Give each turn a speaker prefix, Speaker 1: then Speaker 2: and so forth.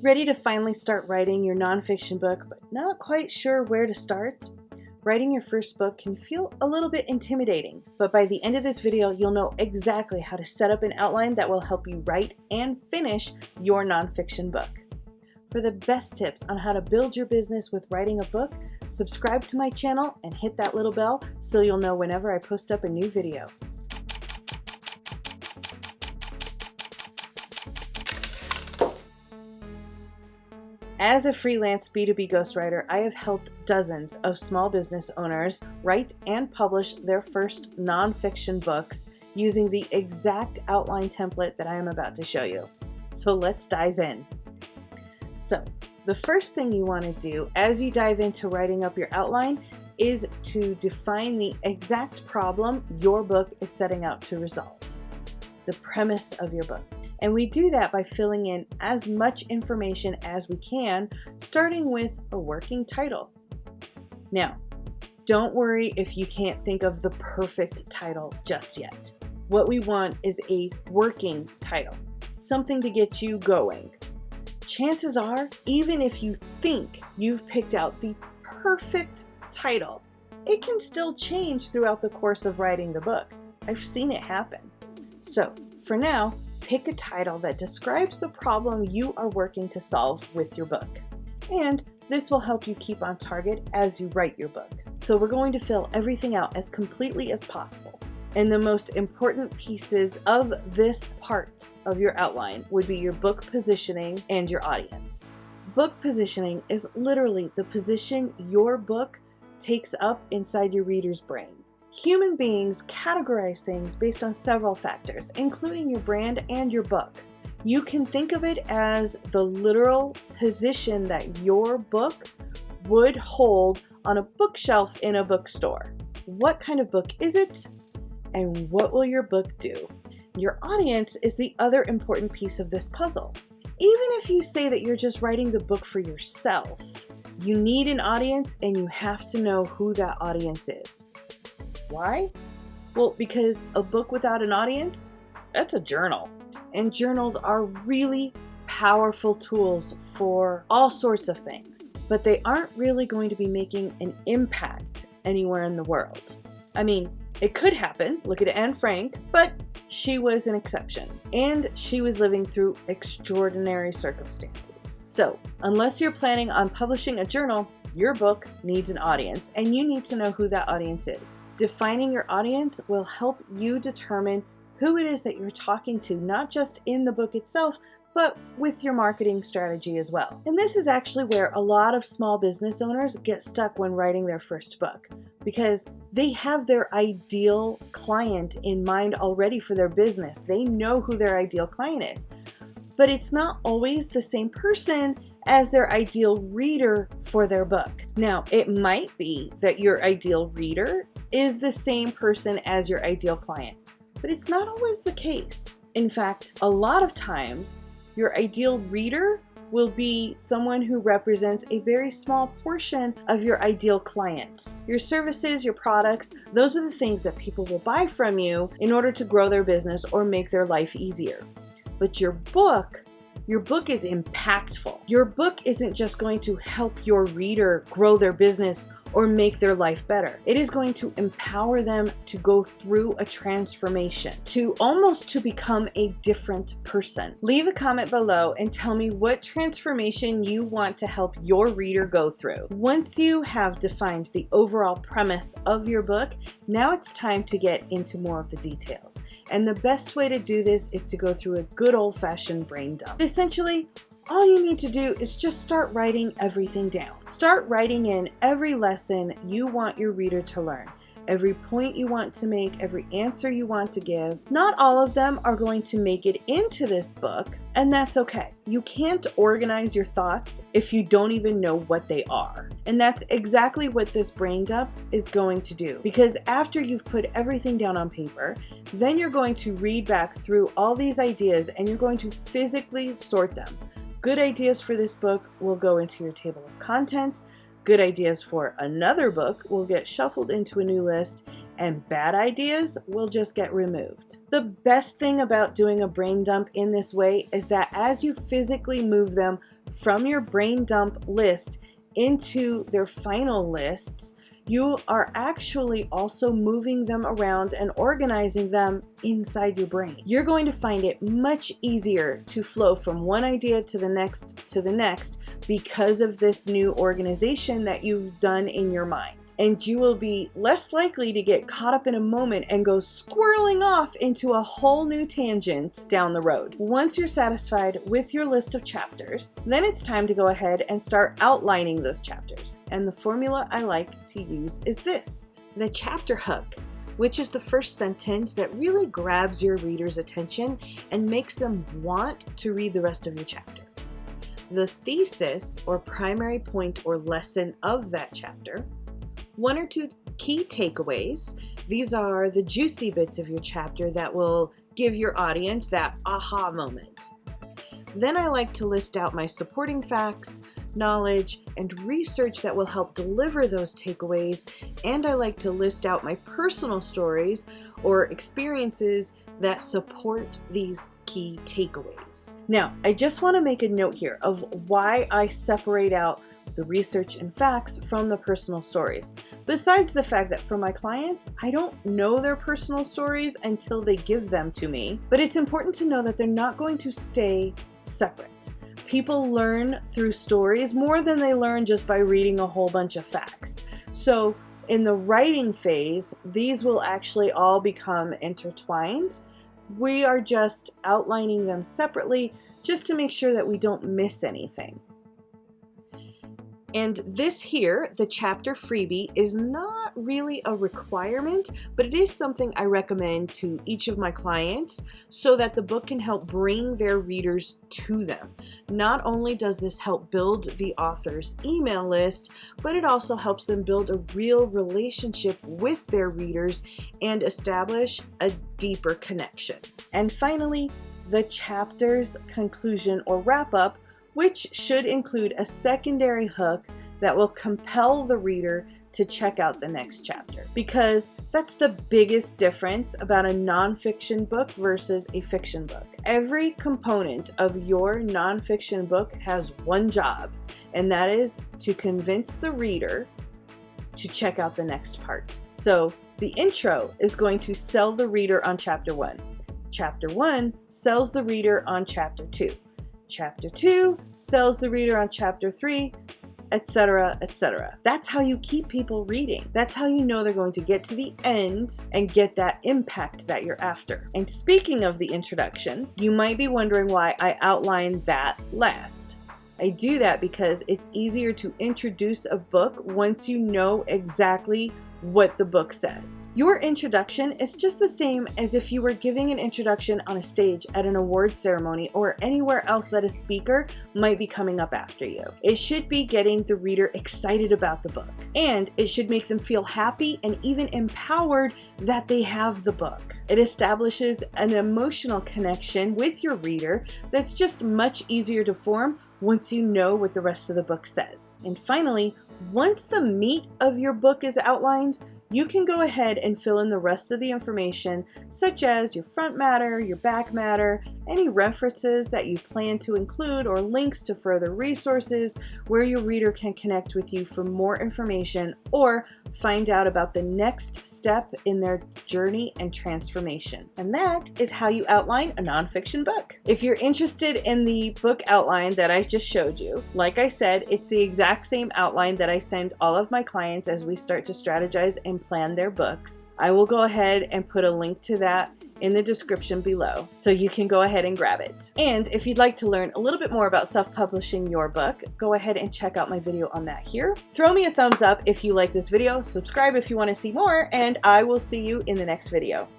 Speaker 1: Ready to finally start writing your nonfiction book, but not quite sure where to start? Writing your first book can feel a little bit intimidating, but by the end of this video, you'll know exactly how to set up an outline that will help you write and finish your nonfiction book. For the best tips on how to build your business with writing a book, subscribe to my channel and hit that little bell so you'll know whenever I post up a new video. As a freelance B2B ghostwriter, I have helped dozens of small business owners write and publish their first nonfiction books using the exact outline template that I am about to show you. So let's dive in. So the first thing you want to do as you dive into writing up your outline is to define the exact problem your book is setting out to resolve, the premise of your book. And we do that by filling in as much information as we can, starting with a working title. Now, don't worry if you can't think of the perfect title just yet. What we want is a working title, something to get you going. Chances are, even if you think you've picked out the perfect title, it can still change throughout the course of writing the book. I've seen it happen. So, for now, pick a title that describes the problem you are working to solve with your book. And this will help you keep on target as you write your book. So we're going to fill everything out as completely as possible. And the most important pieces of this part of your outline would be your book positioning and your audience. Book positioning is literally the position your book takes up inside your reader's brain. Human beings categorize things based on several factors, including your brand and your book. You can think of it as the literal position that your book would hold on a bookshelf in a bookstore. What kind of book is it? And what will your book do? Your audience is the other important piece of this puzzle. Even if you say that you're just writing the book for yourself, you need an audience and you have to know who that audience is. Why? Well, because a book without an audience, that's a journal. And journals are really powerful tools for all sorts of things, but they aren't really going to be making an impact anywhere in the world. I mean, it could happen, look at Anne Frank, but she was an exception, and she was living through extraordinary circumstances. So, unless you're planning on publishing a journal, your book needs an audience, and you need to know who that audience is. Defining your audience will help you determine who it is that you're talking to, not just in the book itself, but with your marketing strategy as well. And this is actually where a lot of small business owners get stuck when writing their first book, because they have their ideal client in mind already for their business. They know who their ideal client is, but it's not always the same person as their ideal reader for their book. Now, it might be that your ideal reader is the same person as your ideal client, but it's not always the case. In fact, a lot of times, your ideal reader will be someone who represents a very small portion of your ideal clients. Your services, your products, those are the things that people will buy from you in order to grow their business or make their life easier. But your book is impactful. Your book isn't just going to help your reader grow their business or make their life better. It is going to empower them to go through a transformation, to become a different person. Leave a comment below and tell me what transformation you want to help your reader go through. Once you have defined the overall premise of your book, now it's time to get into more of the details. And the best way to do this is to go through a good old-fashioned brain dump. Essentially, all you need to do is just start writing everything down. Start writing in every lesson you want your reader to learn, every point you want to make, every answer you want to give. Not all of them are going to make it into this book, and that's okay. You can't organize your thoughts if you don't even know what they are. And that's exactly what this brain dump is going to do. Because after you've put everything down on paper, then you're going to read back through all these ideas and you're going to physically sort them. Good ideas for this book will go into your table of contents. Good ideas for another book will get shuffled into a new list. and bad ideas will just get removed. The best thing about doing a brain dump in this way is that as you physically move them from your brain dump list into their final lists, you are actually also moving them around and organizing them inside your brain. You're going to find it much easier to flow from one idea to the next because of this new organization that you've done in your mind. And you will be less likely to get caught up in a moment and go squirreling off into a whole new tangent down the road. Once you're satisfied with your list of chapters, then it's time to go ahead and start outlining those chapters. And the formula I like to use is this: the chapter hook, which is the first sentence that really grabs your reader's attention and makes them want to read the rest of your chapter. The thesis, or primary point or lesson of that chapter. 1 or 2 key takeaways. These are the juicy bits of your chapter that will give your audience that aha moment. Then I like to list out my supporting facts, knowledge, and research that will help deliver those takeaways. And I like to list out my personal stories or experiences that support these key takeaways. Now, I just want to make a note here of why I separate out the research and facts from the personal stories. Besides the fact that for my clients, I don't know their personal stories until they give them to me, but it's important to know that they're not going to stay separate. People learn through stories more than they learn just by reading a whole bunch of facts. So in the writing phase, these will actually all become intertwined. We are just outlining them separately just to make sure that we don't miss anything. And this here, the chapter freebie, is not really a requirement, but it is something I recommend to each of my clients so that the book can help bring their readers to them. Not only does this help build the author's email list, but it also helps them build a real relationship with their readers and establish a deeper connection. And finally, the chapter's conclusion or wrap up, which should include a secondary hook that will compel the reader to check out the next chapter. Because that's the biggest difference about a nonfiction book versus a fiction book. Every component of your nonfiction book has one job, and that is to convince the reader to check out the next part. So the intro is going to sell the reader on chapter 1. Chapter 1 sells the reader on chapter 2. Chapter 2 sells the reader on chapter 3, etc., etc. That's how you keep people reading. That's how you know they're going to get to the end and get that impact that you're after. And speaking of the introduction, you might be wondering why I outlined that last. I do that because it's easier to introduce a book once you know exactly what the book says. Your introduction is just the same as if you were giving an introduction on a stage at an award ceremony or anywhere else that a speaker might be coming up after you. It should be getting the reader excited about the book, and it should make them feel happy and even empowered that they have the book. It establishes an emotional connection with your reader that's just much easier to form once you know what the rest of the book says. And finally, once the meat of your book is outlined, you can go ahead and fill in the rest of the information, such as your front matter, your back matter, any references that you plan to include, or links to further resources where your reader can connect with you for more information or find out about the next step in their journey and transformation. And that is how you outline a nonfiction book. If you're interested in the book outline that I just showed you, like I said, it's the exact same outline that I send all of my clients as we start to strategize and plan their books. I will go ahead and put a link to that in the description below, so you can go ahead and grab it. And if you'd like to learn a little bit more about self-publishing your book, go ahead and check out my video on that here. Throw me a thumbs up if you like this video, subscribe if you want to see more, and I will see you in the next video.